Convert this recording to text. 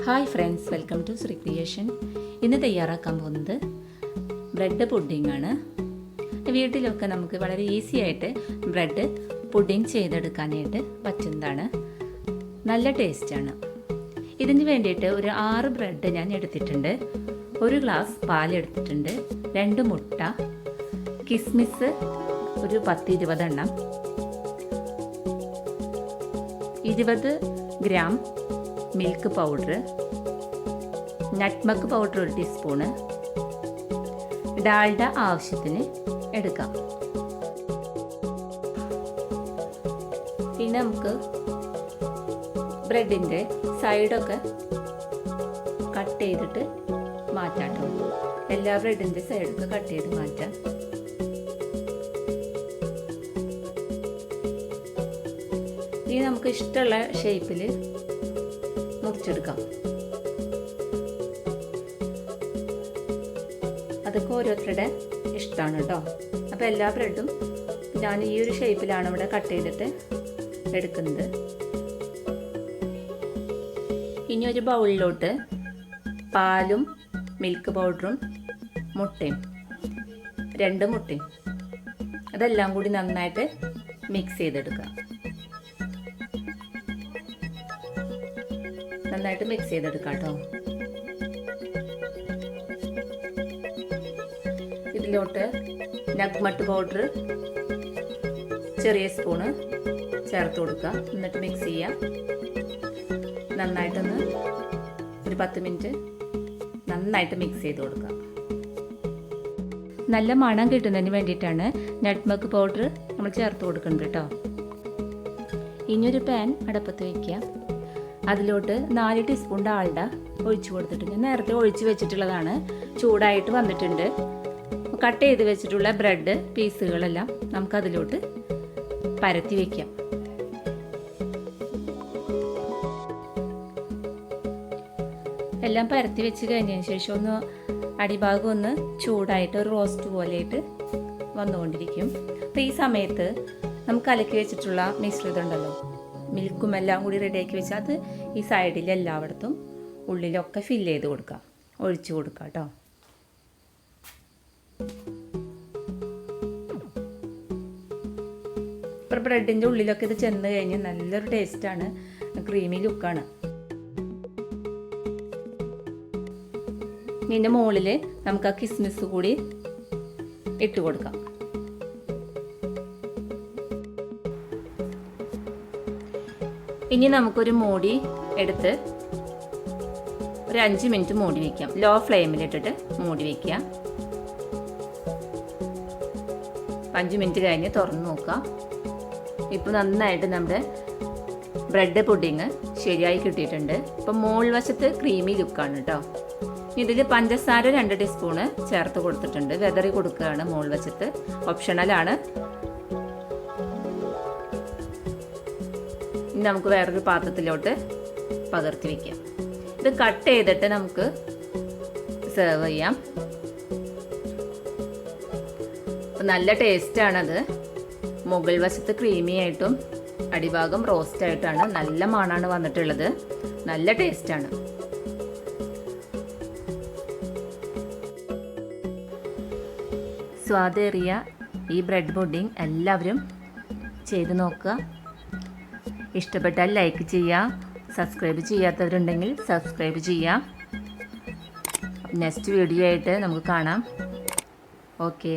Hi friends, welcome to Sree creation. ഇന്ന് തയ്യാറാക്കാൻ പോകുന്നത് ബ്രെഡ് പുഡിംഗ് ആണ്. വീട്ടിലൊക്കെ നമുക്ക് വളരെ ഈസി ആയിട്ട് ബ്രെഡ് പുഡിംഗ് ചെയ്തെടുക്കാനായിട്ട് പറ്റുന്നതാണ്. നല്ല ടേസ്റ്റാണ്. ഇതിന് വേണ്ടിയിട്ട് ഒരു 6 ബ്രെഡ് ഞാൻ എടുത്തിട്ടുണ്ട്. 1 ഗ്ലാസ് പാലെടുത്തിട്ടുണ്ട്, 2 മുട്ട, കിസ്മിസ് ഒരു 10-20 എണ്ണം, 20 gram milk powder, nutmeg powder 1 teaspoon, Dalda ആവശ്യത്തിന് എടുക്കാം. പിന്നെ നമുക്ക് ബ്രെഡിൻ്റെ സൈഡൊക്കെ കട്ട് ചെയ്തിട്ട് മാറ്റാം കേട്ടോ. എല്ലാ ബ്രെഡിൻ്റെ സൈഡൊക്കെ കട്ട് ചെയ്ത് മാറ്റാം. ഇനി നമുക്ക് ഇഷ്ടമുള്ള ഷേപ്പിൽ മുറിച്ചെടുക്കാം. അതൊക്കെ ഓരോരുത്തരുടെ ഇഷ്ടമാണ് കേട്ടോ. അപ്പോൾ എല്ലാ ബ്രെഡും ഞാൻ ഈ ഒരു ഷേപ്പിലാണ് ഇവിടെ കട്ട് ചെയ്തിട്ട് എടുക്കുന്നത്. ഇനി ഒരു ബൗളിലോട്ട് പാലും മിൽക്ക് പൗഡറും മുട്ടയും 2 മുട്ടയും അതെല്ലാം കൂടി നന്നായിട്ട് മിക്സ് ചെയ്തെടുക്കാം. നന്നായിട്ട് മിക്സ് ചെയ്തെടുക്കാം കേട്ടോ. ഇതിലോട്ട് നട്ട്മഗ് പൗഡർ ചെറിയ സ്പൂണ് ചേർത്ത് കൊടുക്കുക. എന്നിട്ട് മിക്സ് ചെയ്യാം. നന്നായിട്ടൊന്ന് ഒരു 10 മിനിറ്റ് നന്നായിട്ട് മിക്സ് ചെയ്ത് കൊടുക്കുക. നല്ല മണം കിട്ടുന്നതിന് വേണ്ടിയിട്ടാണ് നട്ട്മഗ് പൗഡർ നമ്മൾ ചേർത്ത് കൊടുക്കുന്നത് കേട്ടോ. ഇനിയൊരു പാൻ അടുപ്പത്ത് വയ്ക്കുക. അതിലോട്ട് 4 ടീസ്പൂൺ ഡാൽഡ ഒഴിച്ചു കൊടുത്തിട്ട് ഞാൻ നേരത്തെ ഒഴിച്ച് വെച്ചിട്ടുള്ളതാണ്. ചൂടായിട്ട് വന്നിട്ടുണ്ട്. കട്ട് ചെയ്ത് വെച്ചിട്ടുള്ള ബ്രെഡ് പീസുകളെല്ലാം നമുക്കതിലോട്ട് പരത്തി വയ്ക്കാം. എല്ലാം പരത്തി വെച്ച് കഴിഞ്ഞതിന് ശേഷം ഒന്ന് അടിഭാഗം ഒന്ന് ചൂടായിട്ട് ഒരു റോസ്റ്റ് പോലെയായിട്ട് വന്നുകൊണ്ടിരിക്കും. അപ്പോൾ ഈ സമയത്ത് നമുക്ക് കലക്കി വെച്ചിട്ടുള്ള മിശ്രിതം ഉണ്ടല്ലോ, മിൽക്കും എല്ലാം കൂടി റെഡിയാക്കി വെച്ചാൽ അത് ഈ സൈഡിൽ എല്ലായിടത്തും ഉള്ളിലൊക്കെ ഫില്ല് ചെയ്ത് കൊടുക്കാം, ഒഴിച്ചു കൊടുക്കാം കേട്ടോ. ഇപ്പോൾ ബ്രെഡിൻ്റെ ഉള്ളിലൊക്കെ ഇത് ചെന്ന് കഴിഞ്ഞ് നല്ലൊരു ടേസ്റ്റാണ്, ക്രീമി ലുക്കാണ്. ഇതിൻ്റെ മുകളിൽ നമുക്ക് ആ കിസ്മിസ് കൂടി ഇട്ട് കൊടുക്കാം. ഇനി നമുക്കൊരു മൂടി എടുത്ത് ഒരു 5 മിനിറ്റ് മൂടി വയ്ക്കാം. ലോ ഫ്ലെയിമിലിട്ടിട്ട് മൂടി വയ്ക്കുക. 5 മിനിറ്റ് കഴിഞ്ഞ് തുറന്ന് നോക്കാം. ഇപ്പോൾ നന്നായിട്ട് നമ്മുടെ ബ്രെഡ് പുഡിങ് ശരിയായി കിട്ടിയിട്ടുണ്ട്. ഇപ്പം മോൾ വശത്ത് ക്രീമി ലുക്കാണ് കേട്ടോ. ഇതിൽ പഞ്ചസാര 2 ടീസ്പൂണ് ചേർത്ത് കൊടുത്തിട്ടുണ്ട്. വെതറി കൊടുക്കുകയാണ് മോൾ വശത്ത്, ഓപ്ഷണലാണ്. ഇനി നമുക്ക് വേറൊരു പാത്രത്തിലോട്ട് പകർത്തി വയ്ക്കാം. ഇത് കട്ട് ചെയ്തിട്ട് നമുക്ക് സെർവ് ചെയ്യാം. നല്ല ടേസ്റ്റാണത്. മുകൾ വശത്ത് ക്രീമി ആയിട്ടും അടിഭാഗം റോസ്റ്റ് ആയിട്ടാണ്. നല്ല മണമാണ് വന്നിട്ടുള്ളത്. നല്ല ടേസ്റ്റാണ്. സ്വാദേറിയ ഈ ബ്രെഡ് പുഡിംഗ് എല്ലാവരും ചെയ്ത് നോക്കുക. ഇഷ്ടപ്പെട്ടാൽ ലൈക്ക് ചെയ്യുക. സബ്സ്ക്രൈബ് ചെയ്യാത്തവരുണ്ടെങ്കിൽ സബ്സ്ക്രൈബ് ചെയ്യുക. നെക്സ്റ്റ് വീഡിയോ ആയിട്ട് നമുക്ക് കാണാം. ഓക്കെ.